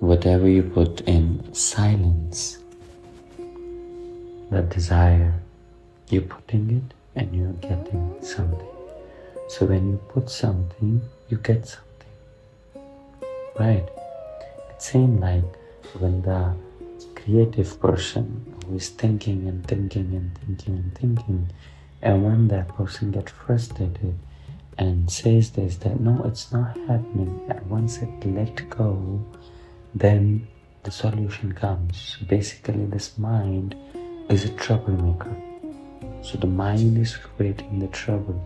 Whatever you put in silence, the desire, you're putting it and you're getting something. So when you put something, you get something, right? It's same like when the creative person who is thinking and thinking and thinking and thinking, and when that person gets frustrated and says this, that no, it's not happening, and once it let go, then the solution comes. Basically, this mind is a troublemaker. So the mind is creating the trouble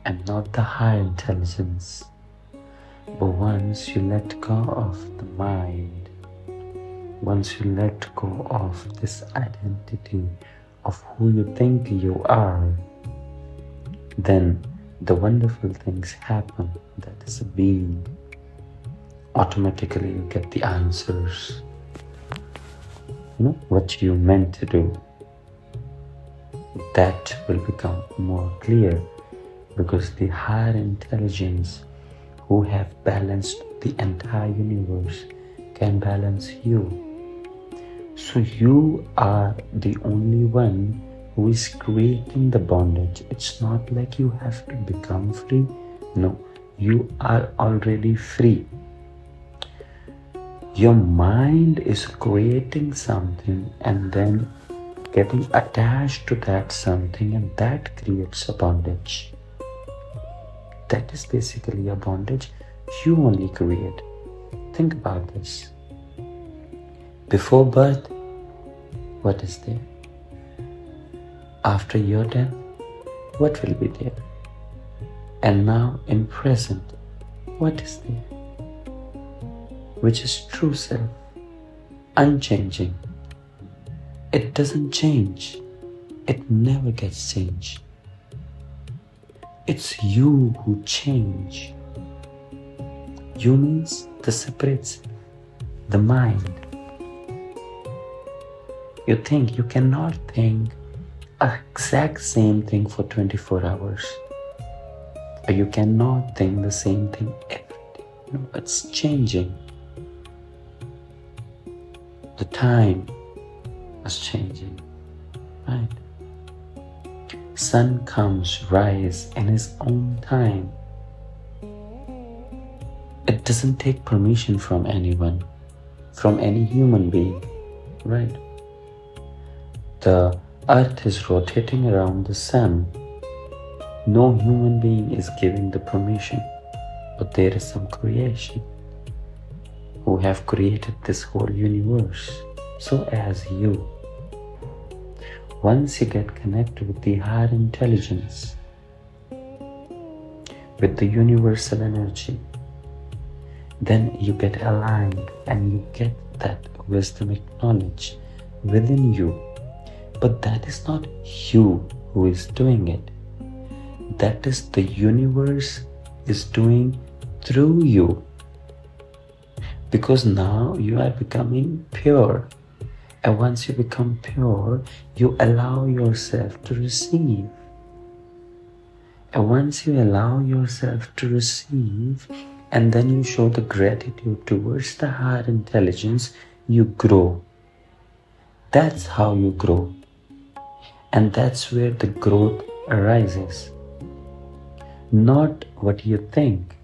and not the higher intelligence. But once you let go of the mind, once you let go of this identity of who you think you are, then the wonderful things happen. That is a being. Automatically you get the answers. What you meant to do. That will become more clear because the higher intelligence who have balanced the entire universe can balance you. So you are the only one who is creating the bondage. It's not like you have to become free. No, you are already free. Your mind is creating something and then getting attached to that something, and that creates a bondage. That is basically a bondage you only create. Think about this. Before birth, what is there? After your death, what will be there? And now in present, what is there? Which is true self, unchanging. It doesn't change. It never gets changed. It's you who change. You means the separate self, the mind. You cannot think exact same thing for 24 hours. Or you cannot think the same thing every day. No, it's changing. The time is changing, right? Sun comes, rise in his own time. It doesn't take permission from anyone, from any human being, right? The earth is rotating around the sun. No human being is giving the permission, but there is some creation who have created this whole universe. So as you, once you get connected with the higher intelligence, with the universal energy, then you get aligned and you get that wisdomic knowledge within you. But that is not you who is doing it. That is the universe is doing through you. Because now you are becoming pure. And once you become pure, you allow yourself to receive. And once you allow yourself to receive, and then you show the gratitude towards the higher intelligence, you grow. That's how you grow. And that's where the growth arises. Not what you think.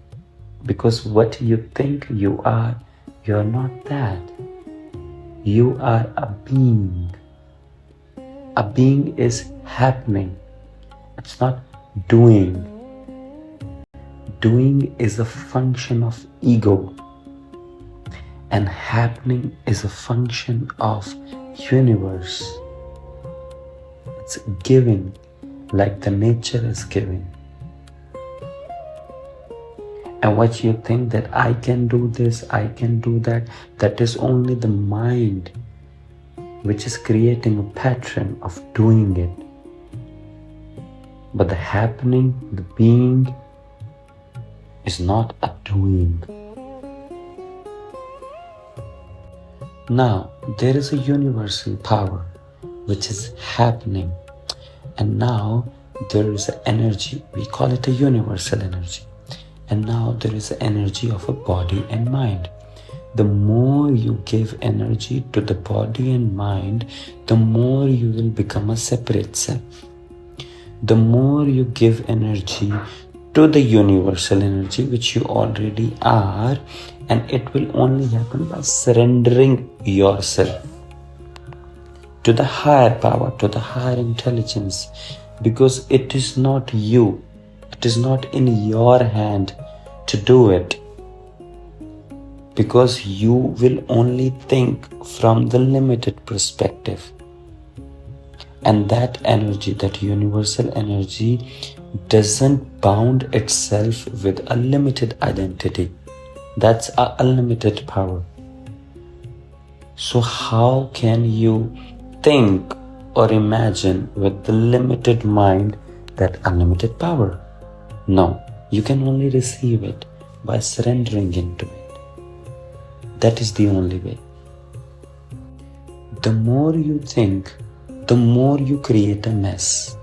Because what you think you are, you're not that. You are a being. A being is happening. It's not doing. Doing is a function of ego. And happening is a function of universe. It's giving, like the nature is giving. And what you think that I can do this, I can do that, that is only the mind which is creating a pattern of doing it. But the happening, the being, is not a doing. Now, there is a universal power which is happening. And now there is an energy, we call it a universal energy. And now there is an energy of a body and mind. The more you give energy to the body and mind, the more you will become a separate self. The more you give energy to the universal energy, which you already are, and it will only happen by surrendering yourself to the higher power, to the higher intelligence, because it is not you, it is not in your hand to do it, because you will only think from the limited perspective. And that energy, that universal energy, doesn't bound itself with a limited identity. That's an unlimited power. So how can you think or imagine with the limited mind that unlimited power? No, you can only receive it by surrendering into it. That is the only way. The more you think, the more you create a mess.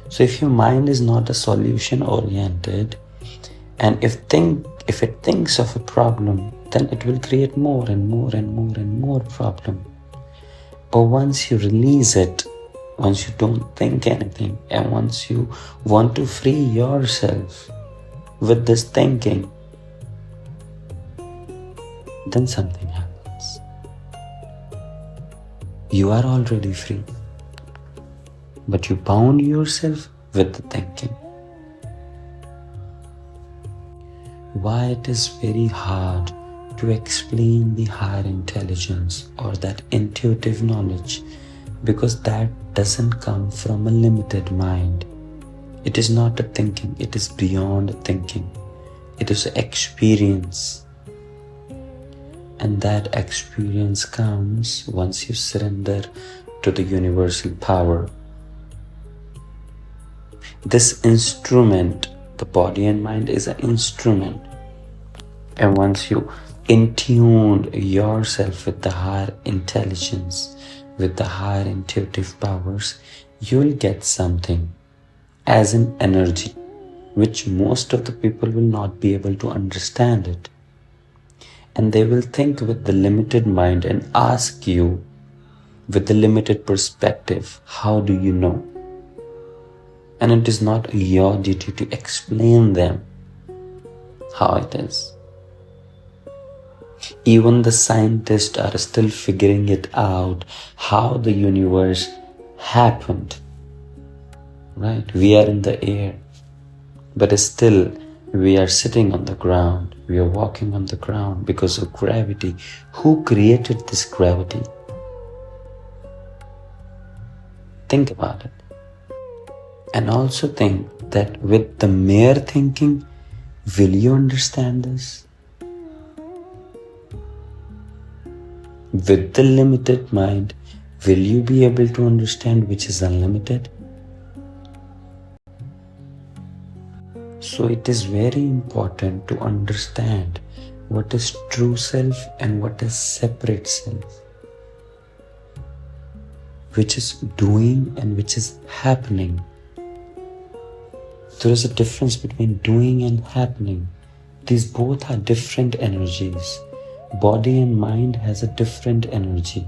So if your mind is not a solution oriented, and if it thinks of a problem, then it will create more and more and more and more problem. But once you release it, once you don't think anything, and once you want to free yourself with this thinking, then something happens. You are already free, but you bound yourself with the thinking. Why it is very hard to explain the higher intelligence or that intuitive knowledge? Because that doesn't come from a limited mind. It is not a thinking, it is beyond thinking. It is an experience. And that experience comes once you surrender to the universal power. This instrument, the body and mind, is an instrument. And once you intune yourself with the higher intelligence, with the higher intuitive powers, you will get something as an energy, which most of the people will not be able to understand it. And they will think with the limited mind and ask you with the limited perspective, how do you know? And it is not your duty to explain them how it is. Even the scientists are still figuring it out, how the universe happened. Right? We are in the air, but still we are sitting on the ground. We are walking on the ground because of gravity. Who created this gravity? Think about it. And also think that with the mere thinking, will you understand this? With the limited mind, will you be able to understand which is unlimited? So it is very important to understand what is true self and what is separate self, which is doing and which is happening. There is a difference between doing and happening. These both are different energies. Body and mind has a different energy.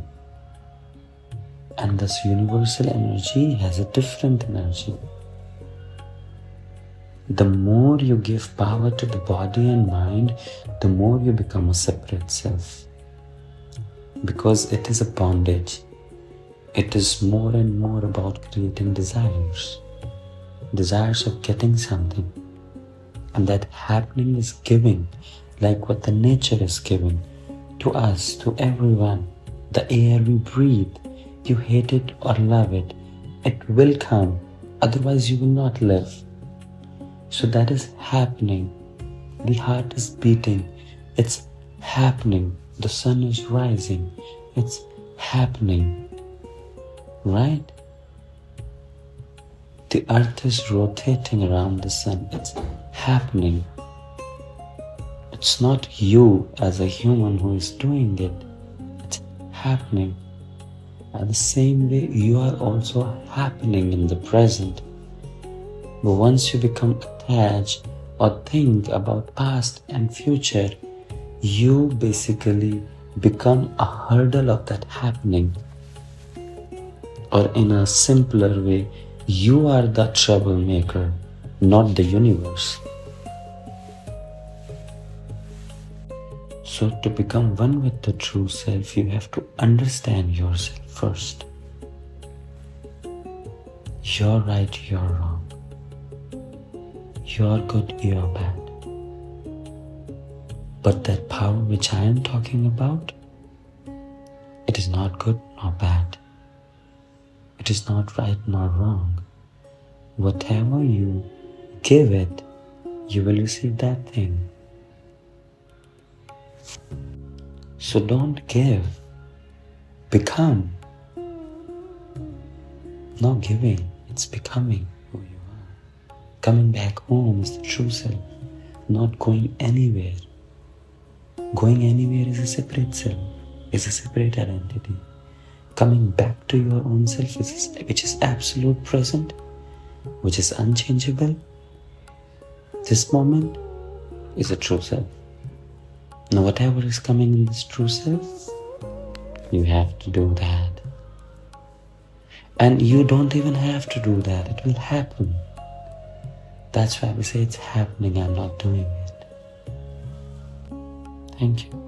And this universal energy has a different energy. The more you give power to the body and mind, the more you become a separate self. Because it is a bondage. It is more and more about creating desires. Desires of getting something. And that happening is giving, like what the nature is giving to us, to everyone. The air we breathe, you hate it or love it, it will come, otherwise you will not live. So that is happening. The heart is beating, it's happening. The sun is rising, it's happening. Right? The earth is rotating around the sun, it's happening. It's not you as a human who is doing it, it's happening. At the same way, you are also happening in the present. But once you become attached or think about past and future, you basically become a hurdle of that happening. Or in a simpler way, you are the troublemaker, not the universe. So to become one with the true self, you have to understand yourself first. You're right, you're wrong. You're good, you're bad. But that power which I am talking about, it is not good nor bad. It is not right nor wrong. Whatever you give it, you will receive that thing. So don't give, become. Not giving, it's becoming who you are. Coming back home is the true self, not going anywhere. Going anywhere is a separate self, is a separate identity. Coming back to your own self, which is absolute present, which is unchangeable. This moment is a true self. Now whatever is coming in this true self, you have to do that. And you don't even have to do that, it will happen. That's why we say it's happening, I'm not doing it. Thank you.